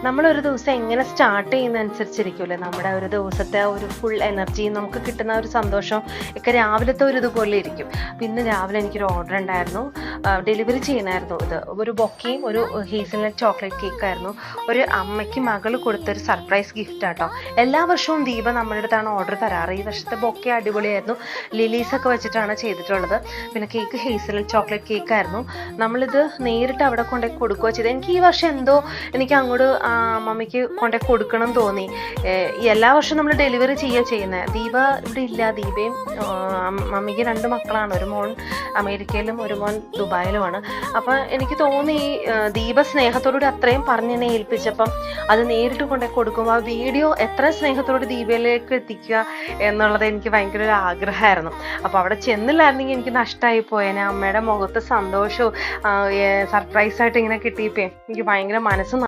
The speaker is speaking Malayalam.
നമ്മളൊരു ദിവസം എങ്ങനെ സ്റ്റാർട്ട് ചെയ്യുന്നതനുസരിച്ചിരിക്കുമല്ലേ നമ്മുടെ ഒരു ദിവസത്തെ ഒരു ഫുൾ എനർജിയും നമുക്ക് കിട്ടുന്ന ഒരു സന്തോഷം ഒക്കെ രാവിലത്തെ ഒരു ഇതുപോലെ ഇരിക്കും. അപ്പം ഇന്ന് രാവിലെ എനിക്കൊരു ഓർഡർ ഉണ്ടായിരുന്നു, ഡെലിവറി ചെയ്യണമായിരുന്നു. ഇത് ഒരു ബൊക്കയും ഒരു ഹേസൽനട്ട് ചോക്ലേറ്റ് കേക്കായിരുന്നു. ഒരു അമ്മയ്ക്ക് മകൾ കൊടുത്തൊരു സർപ്രൈസ് ഗിഫ്റ്റ് ആട്ടോ. എല്ലാ വർഷവും ദീപ നമ്മുടെ അടുത്താണ് ഓർഡർ തരാറ്. ഈ വർഷത്തെ ബൊക്കെ അടിപൊളിയായിരുന്നു, ലിലീസൊക്കെ വെച്ചിട്ടാണ് ചെയ്തിട്ടുള്ളത്. പിന്നെ കേക്ക് ഹേസൽനട്ട് ചോക്ലേറ്റ് കേക്കായിരുന്നു. നമ്മളിത് നേരിട്ട് അവിടെ കൊണ്ടുപോയി കൊടുക്കുകയോ ചെയ്തത്. എനിക്ക് ഈ വർഷം എന്തോ എനിക്ക് അങ്ങോട്ട് മമ്മിക്ക് കൊണ്ടേ കൊടുക്കണം തോന്നി. എല്ലാ വർഷവും നമ്മൾ ഡെലിവറി ചെയ്യുന്നത്. ദീപ ഇവിടെ ഇല്ല. ദീപയും മമ്മിക്ക് 2 മക്കളാണ്, ഒരു മോൻ അമേരിക്കയിലും ഒരു മോൻ ദുബായിലുമാണ്. അപ്പം എനിക്ക് തോന്നി ദീപ സ്നേഹത്തോടുകൂടി അത്രയും പറഞ്ഞ് എന്നെ ഏൽപ്പിച്ചപ്പം അത് നേരിട്ട് കൊണ്ടേ കൊടുക്കുമ്പോൾ ആ വീഡിയോ എത്ര സ്നേഹത്തോട് ദീപയിലേക്ക് എത്തിക്കുക എന്നുള്ളത് എനിക്ക് ഭയങ്കര ഒരു ആഗ്രഹമായിരുന്നു. അപ്പോൾ അവിടെ ചെന്നില്ലായിരുന്നെങ്കിൽ എനിക്ക് നഷ്ടമായി പോയേനെ. അമ്മയുടെ മുഖത്ത് സന്തോഷവും സർപ്രൈസായിട്ട് ഇങ്ങനെ കിട്ടിയപ്പോൾ എനിക്ക് ഭയങ്കര മനസ്സ്